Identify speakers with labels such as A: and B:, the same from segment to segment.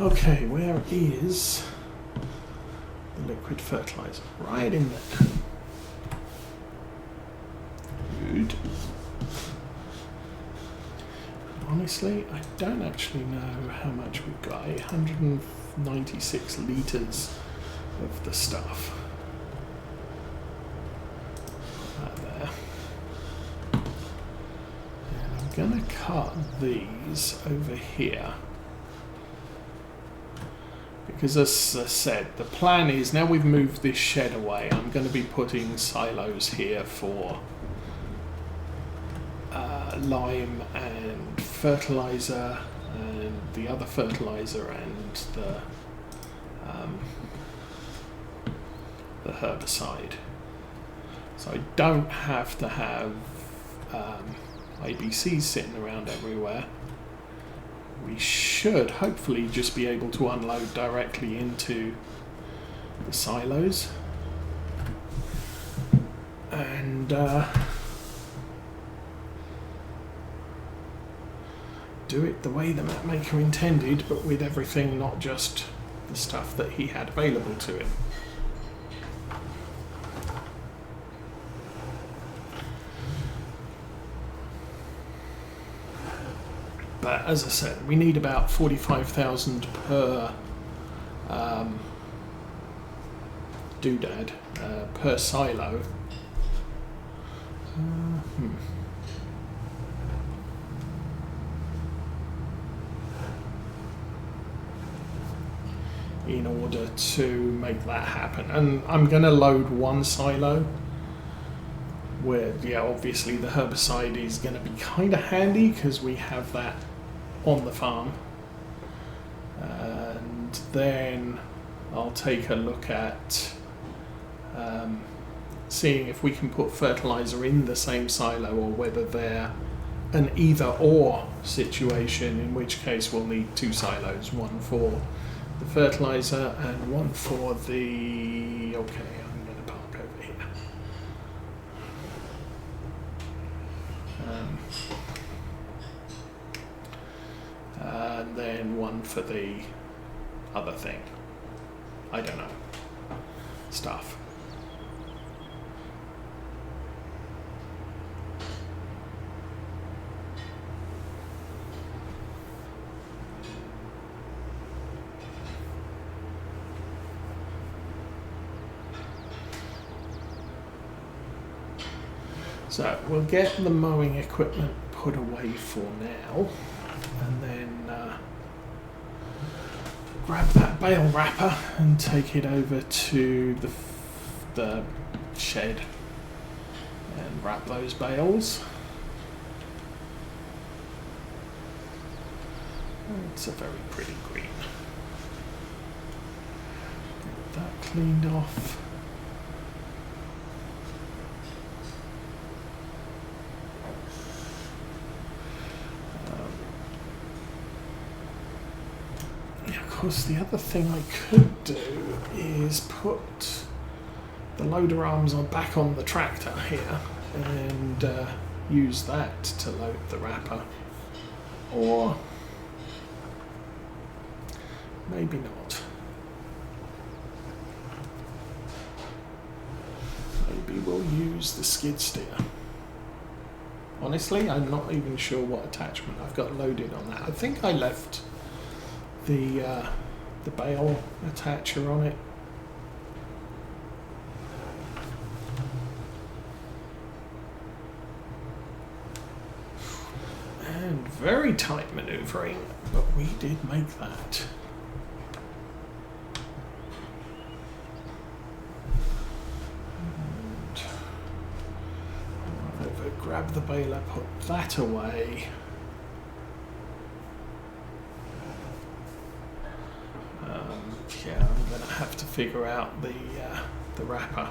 A: Okay, where is the liquid fertilizer? Right in there. Good. Honestly, I don't actually know how much we've got. 196 litres of the stuff. Put that there. And I'm going to cut these over here. Because as I said, the plan is, now we've moved this shed away, I'm going to be putting silos here for lime and fertilizer and the other fertilizer and the herbicide. So I don't have to have ABCs sitting around everywhere. We should hopefully just be able to unload directly into the silos and do it the way the map maker intended, but with everything, not just the stuff that he had available to him. But as I said, we need about 45,000 per doodad, per silo. In order to make that happen. And I'm going to load one silo where, yeah, obviously the herbicide is going to be kind of handy because we have that on the farm. And then I'll take a look at seeing if we can put fertilizer in the same silo or whether they're an either or situation, in which case we'll need two silos, one for the fertilizer and one for the... Okay, I'm going to park over here. And then one for the other thing. I don't know. Stuff. So we'll get the mowing equipment put away for now, and then grab that bale wrapper and take it over to the shed and wrap those bales. It's a very pretty green. Get that cleaned off. Of course, the other thing I could do is put the loader arms back on the tractor here and use that to load the wrapper, or maybe not. Maybe we'll use the skid steer. Honestly, I'm not even sure what attachment I've got loaded on that. I think I left the bale attacher on it. And very tight manoeuvring, but we did make that. And over, grab the baler, put that away. Yeah, I'm going to have to figure out the wrapper,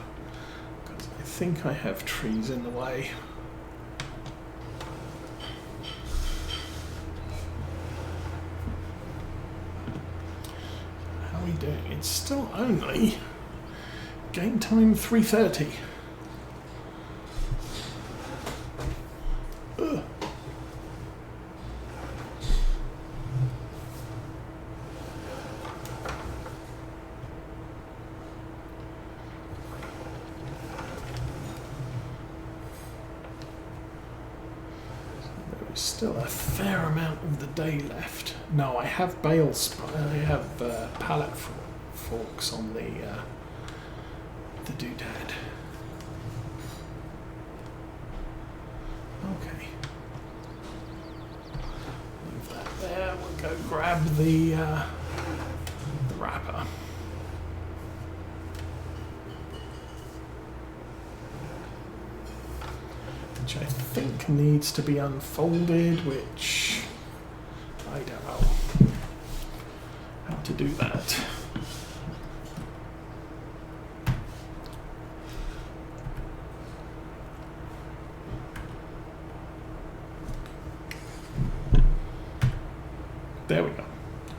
A: because I think I have trees in the way. How are we doing? It's still only game time 3:30. Still a fair amount of the day left. No, I have I have pallet forks on the doodad. Okay. Leave that there. We'll go grab the wrapper. Which I think needs to be unfolded, which I don't know how to do that. There we go.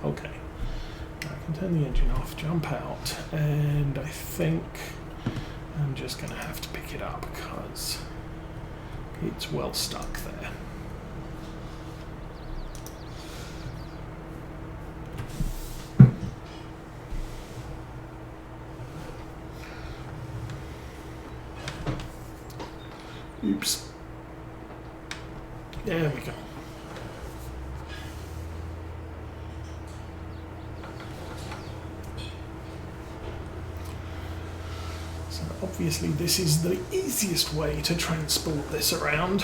A: Okay. I can turn the engine off, jump out, and I think I'm just going to have to pick it up because it's well stuck there. Oops. There we go. Obviously this is the easiest way to transport this around,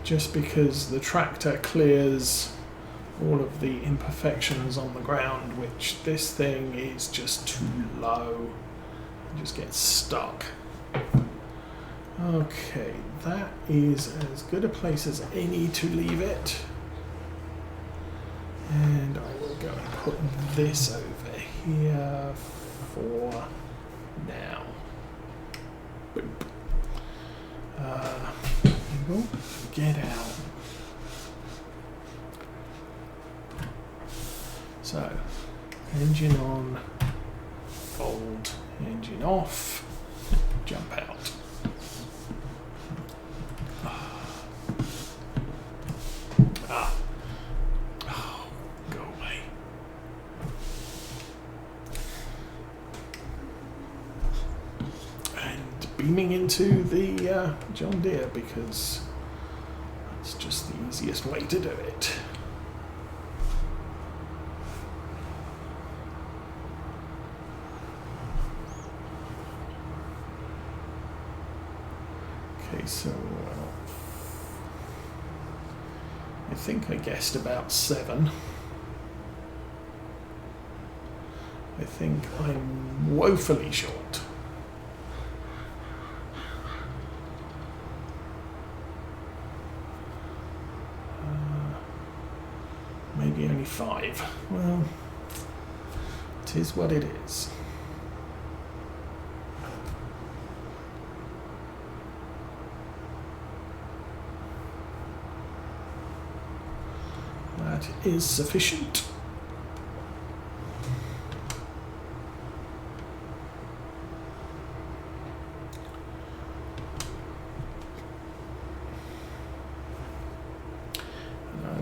A: just because the tractor clears all of the imperfections on the ground, which this thing is just too low. It just gets stuck. Okay, that is as good a place as any to leave it. And I will go and put this over here for now. Boop. Get out. So, engine on, fold, engine off, jump out. Oh, go away. Beaming into the John Deere because that's just the easiest way to do it. Okay, so I think I guessed about 7. I think I'm woefully short. Maybe only 5. Well, it is what it is. That is sufficient.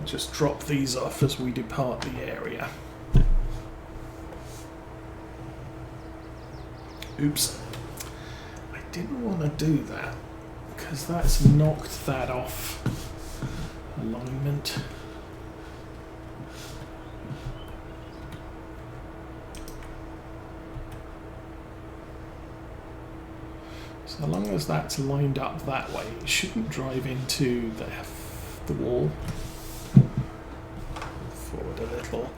A: Just drop these off as we depart the area. Oops. I didn't want to do that because that's knocked that off alignment. So long as that's lined up that way, it shouldn't drive into the wall. Forward a little.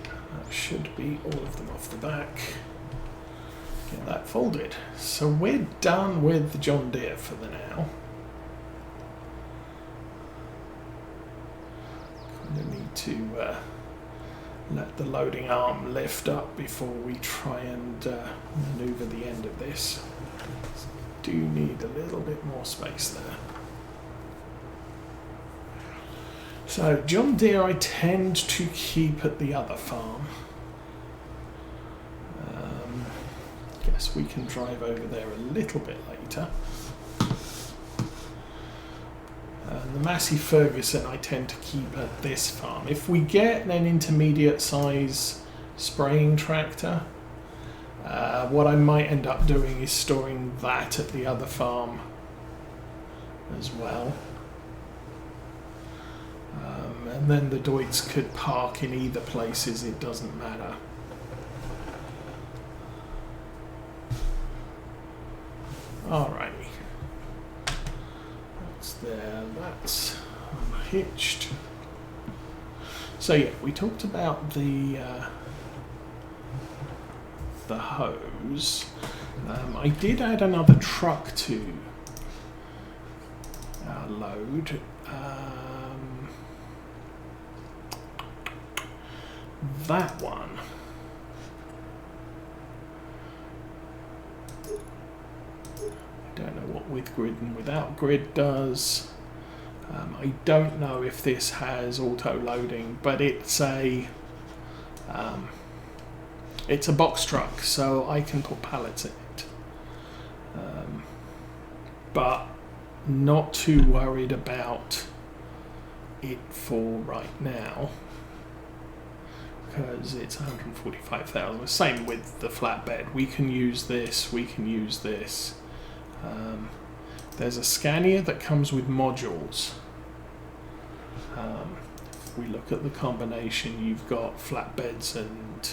A: That should be all of them off the back. Get that folded. So we're done with the John Deere for the now. Kind of need to let the loading arm lift up before we try and maneuver the end of this. So do need a little bit more space there. So John Deere I tend to keep at the other farm. Guess we can drive over there a little bit later. The Massey Ferguson I tend to keep at this farm. If we get an intermediate size spraying tractor, what I might end up doing is storing that at the other farm as well. And then the Deutz could park in either places, it doesn't matter. Alrighty. That's there, that's unhitched. So yeah, we talked about the hose. I did add another truck to our load. That one. I don't know what with grid and without grid does. I don't know if this has auto loading, but it's a box truck, so I can put pallets in it. But not too worried about it for right now, because it's 145,000. Same with the flatbed. We can use this. We can use this. There's a Scania that comes with modules. If we look at the combination, you've got flatbeds and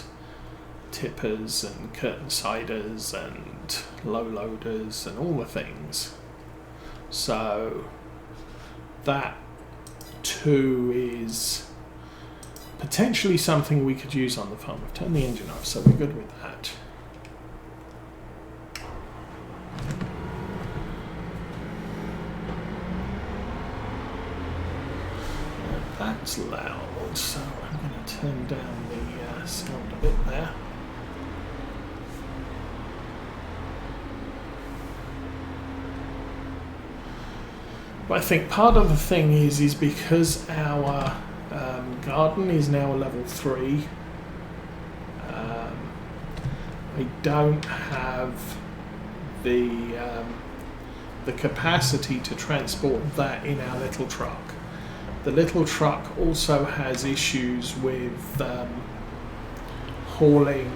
A: tippers and curtain siders and low loaders and all the things. So that too is potentially something we could use on the farm. We've turned the engine off, so we're good with that. That's loud, so I'm going to turn down the sound a bit there. But I think part of the thing is because our garden is now a level 3, I don't have the capacity to transport that in our little truck. The little truck also has issues with hauling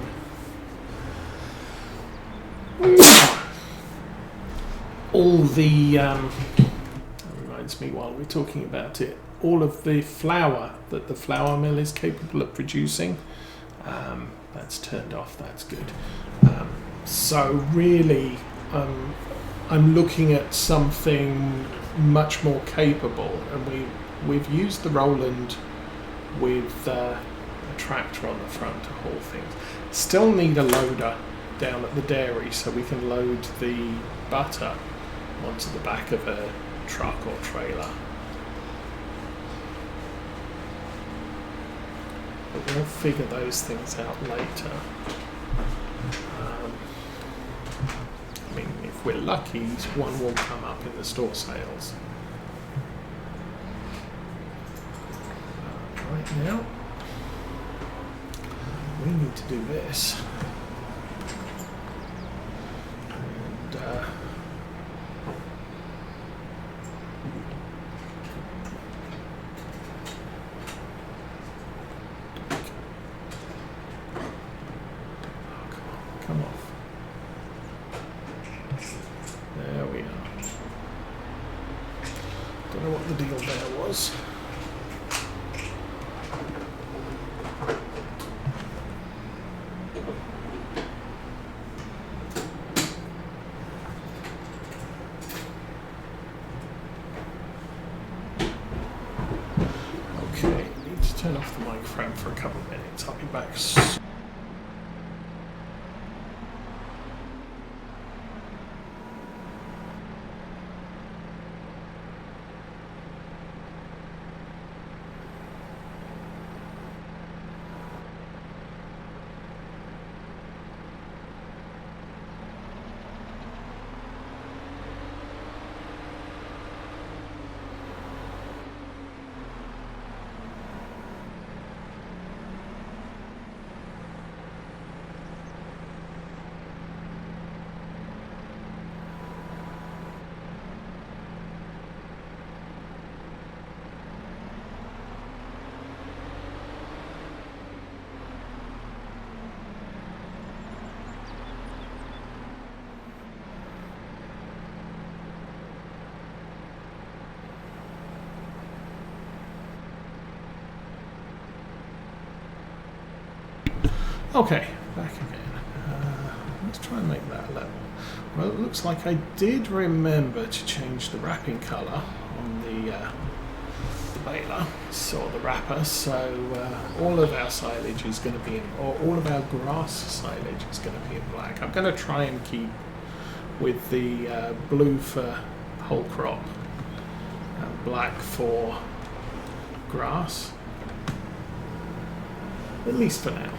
A: all the, that reminds me while we're talking about it, all of the flour that the flour mill is capable of producing. That's turned off, that's good. So really, I'm looking at something much more capable, and we've used the Roland with a tractor on the front to haul things. Still need a loader down at the dairy so we can load the butter onto the back of a truck or trailer. But we'll figure those things out later. I mean, if we're lucky, one will come up in the store sales. Right now, we need to do this. And come off. There we are. Don't know what the deal there was. Okay, need to turn off the microphone for a couple of minutes. I'll be back. Okay, back again. Let's try and make that level. Well, it looks like I did remember to change the wrapping colour on the baler, or the wrapper, so all of our silage is going to be in, or all of our grass silage is going to be in black. I'm going to try and keep with the blue for whole crop and black for grass, at least for now.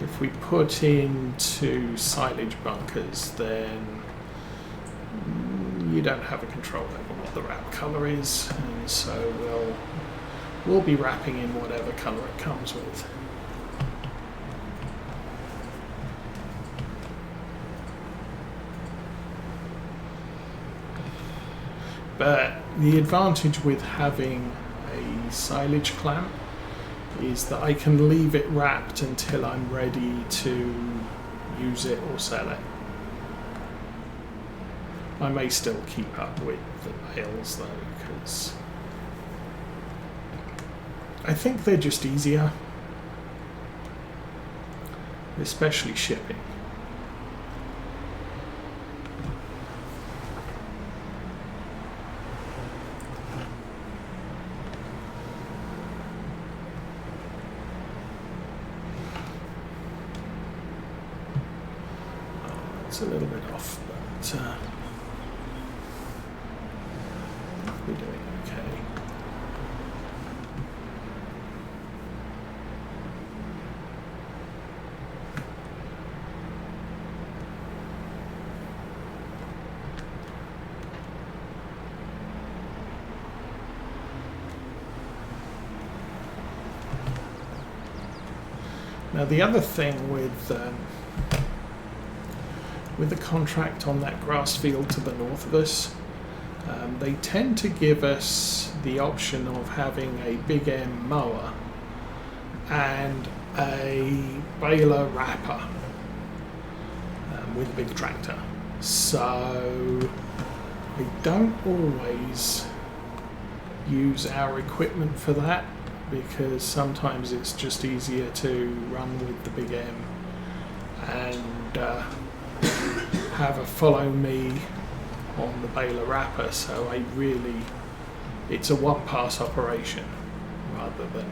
A: If we put into silage bunkers, then you don't have a control over what the wrap colour is, and so we'll be wrapping in whatever colour it comes with. But the advantage with having a silage clamp is that I can leave it wrapped until I'm ready to use it or sell it. I may still keep up with the bales though, because I think they're just easier, especially shipping. It's a little bit off, but we're doing okay. Now the other thing with the contract on that grass field to the north of us, they tend to give us the option of having a big M mower and a baler wrapper with a big tractor. So I don't always use our equipment for that, because sometimes it's just easier to run with the big M and have a follow me on the baler wrapper, so it's a one pass operation rather than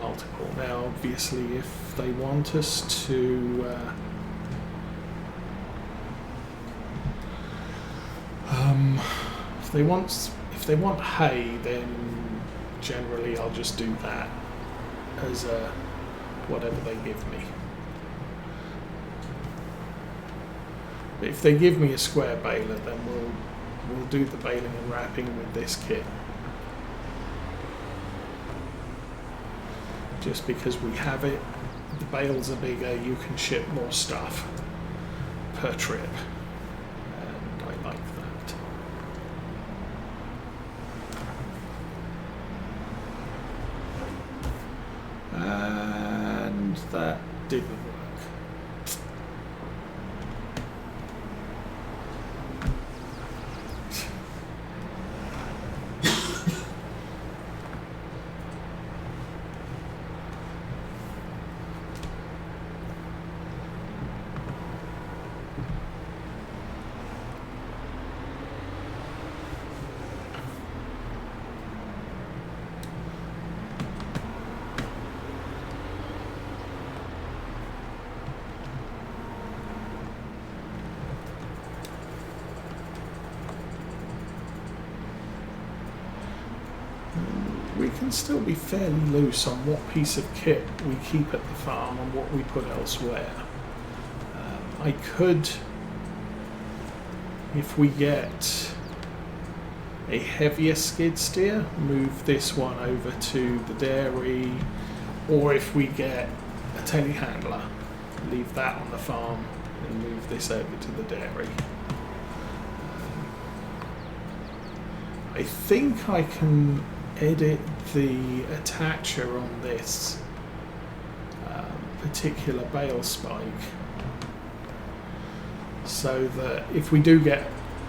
A: multiple. Now obviously if they want us to if they want hay, then generally I'll just do that as whatever they give me. If they give me a square baler, then we'll do the baling and wrapping with this kit. Just because we have it, the bales are bigger, you can ship more stuff per trip, and I like that. And that didn't work. We can still be fairly loose on what piece of kit we keep at the farm and what we put elsewhere. I could, if we get a heavier skid steer, move this one over to the dairy, or if we get a telehandler, leave that on the farm and move this over to the dairy. I think I can edit the attacher on this particular bale spike so that if we do get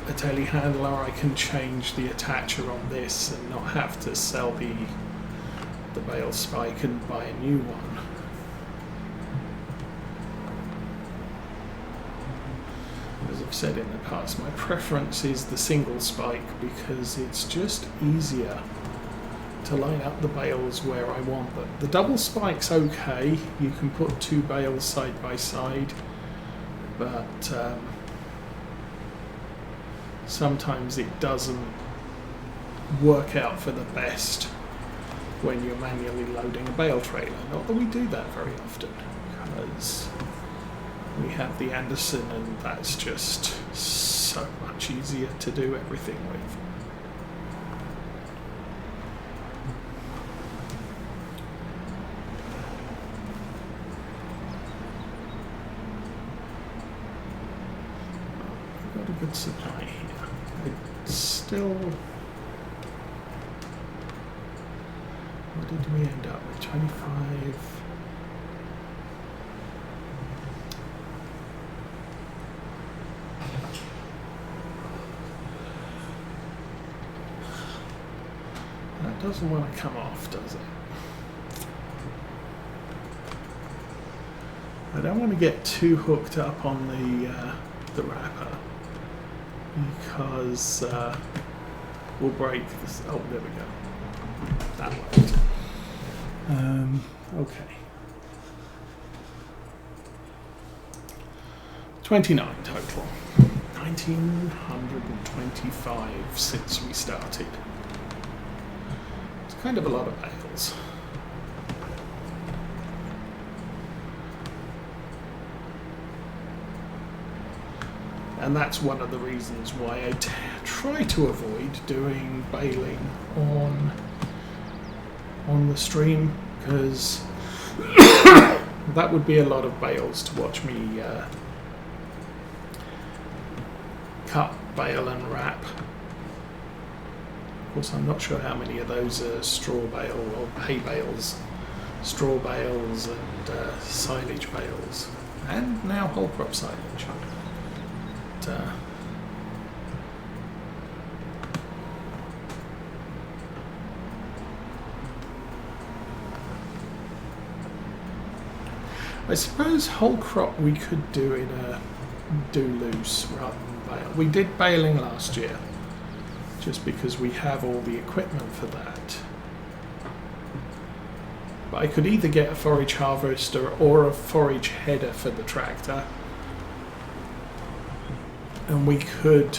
A: a telehandler, I can change the attacher on this and not have to sell the bale spike and buy a new one. As I've said in the past, my preference is the single spike because it's just easier to line up the bales where I want them. The double spike's okay, you can put two bales side by side, but sometimes it doesn't work out for the best when you're manually loading a bale trailer. Not that we do that very often, because we have the Anderson and that's just so much easier to do everything with. We've got a good supply here. It's still... What did we end up with? 25... That doesn't want to come off, does it? I don't want to get too hooked up on the wrapper because we'll break this. Oh, there we go. That worked. Okay. 29 total. 1925 since we started. It's kind of a lot of bales. And that's one of the reasons why I try to avoid doing baling on the stream, because that would be a lot of bales to watch me cut, bale and wrap. Of course, I'm not sure how many of those are straw bale or hay bales, straw bales and silage bales, and now whole crop silage. I suppose whole crop we could do in a do loose rather than bale. We did baling last year just because we have all the equipment for that. But I could either get a forage harvester or a forage header for the tractor, and we could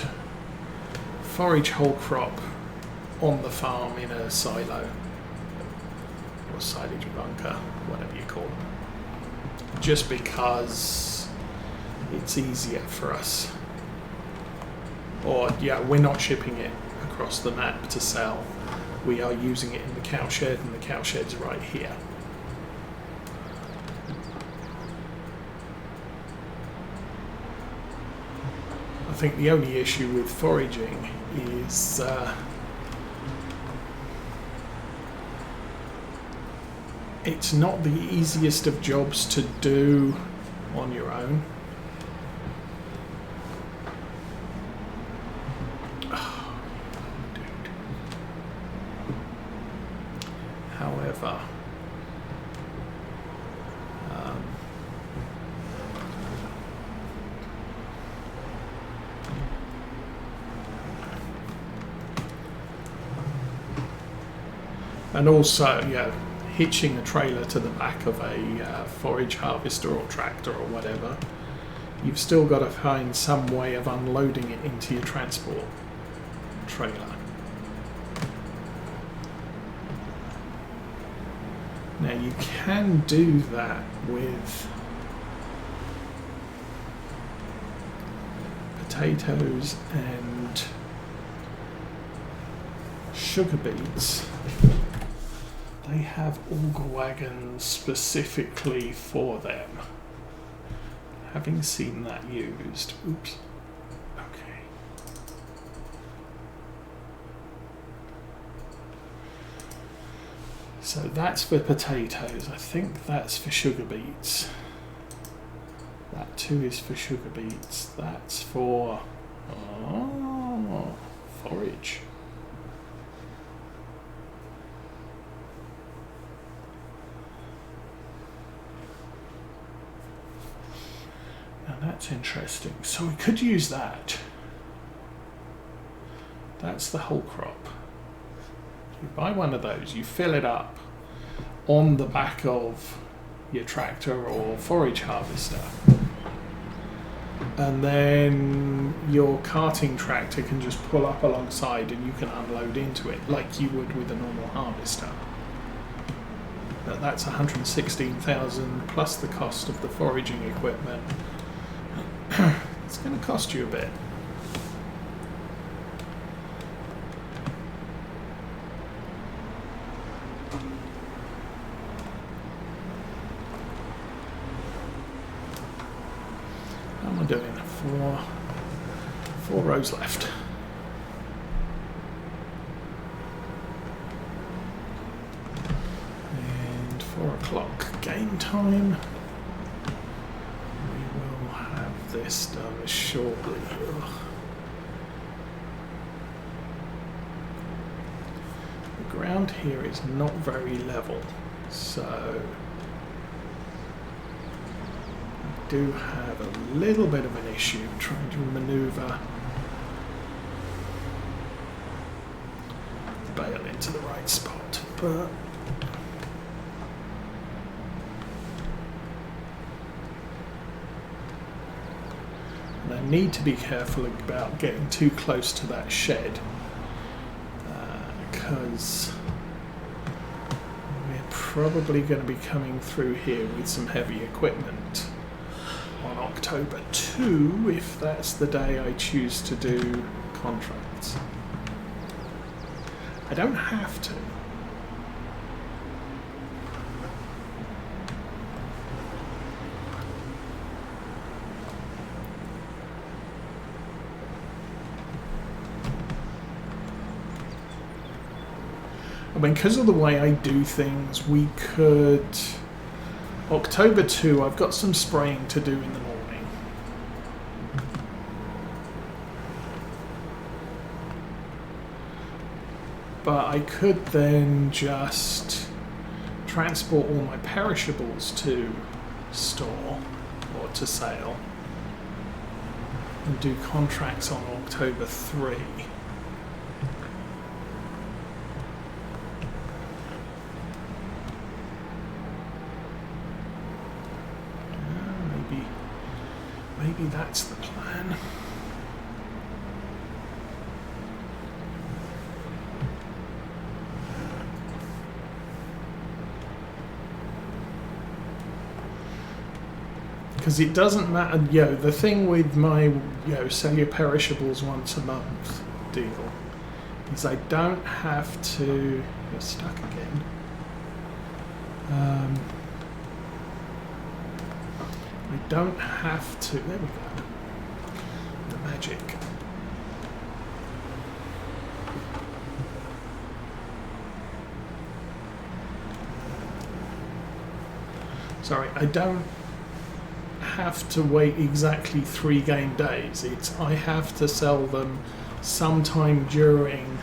A: forage whole crop on the farm in a silo or silage bunker, whatever you call them, just because it's easier for us. Or yeah, we're not shipping it across the map to sell, we are using it in the cow shed, and the cow shed's right here. I think the only issue with foraging is it's not the easiest of jobs to do on your own. Oh, dude. However, and also, yeah, hitching a trailer to the back of a forage harvester or tractor or whatever, you've still got to find some way of unloading it into your transport trailer. Now you can do that with potatoes and sugar beets. They have auger wagons specifically for them. Having seen that used. Oops. Okay. So that's for potatoes. I think that's for sugar beets. That too is for sugar beets. That's for Oh, forage. Now that's interesting. So we could use that. That's the whole crop. You buy one of those, you fill it up on the back of your tractor or forage harvester, and then your carting tractor can just pull up alongside and you can unload into it like you would with a normal harvester. But that's 116,000 plus the cost of the foraging equipment. It's going to cost you a bit. How am I doing? Four rows left. And 4 o'clock game time. We will have this done shortly. Ugh. The ground here is not very level, so do have a little bit of an issue trying to maneuver the bale into the right spot, but and I need to be careful about getting too close to that shed because we're probably going to be coming through here with some heavy equipment on October 2, if that's the day I choose to do contracts. I don't have to. I mean, because of the way I do things, we could... October 2, I've got some spraying to do in the morning. But I could then just transport all my perishables to store or to sale and do contracts on October 3. Maybe that's the plan. Because it doesn't matter, the thing with my, sell your perishables once a month deal is I don't have to, you're stuck again. I don't have to, there we go, the magic. Sorry, I don't have to wait exactly 3 game days. It's I have to sell them sometime during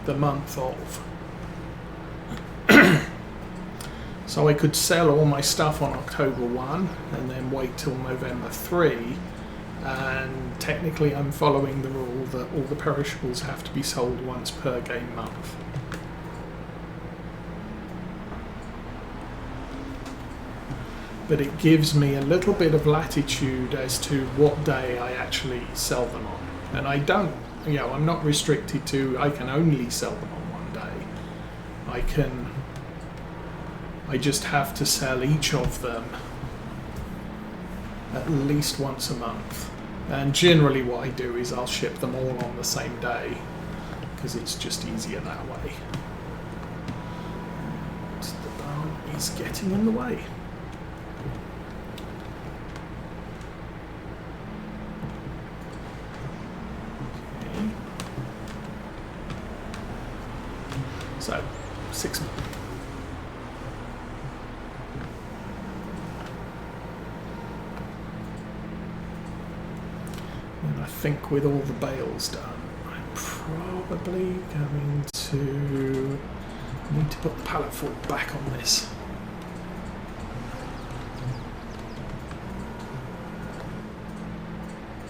A: the month of. So I could sell all my stuff on October 1 and then wait till November 3, and technically I'm following the rule that all the perishables have to be sold once per game month. But it gives me a little bit of latitude as to what day I actually sell them on. And I don't, I'm not restricted to, I can only sell them on one day. I just have to sell each of them at least once a month. And generally what I do is I'll ship them all on the same day because it's just easier that way. And the barn is getting in the way. Okay. So, 6 more. think with all the bales done, I'm probably going to need to put the pallet fork back on this.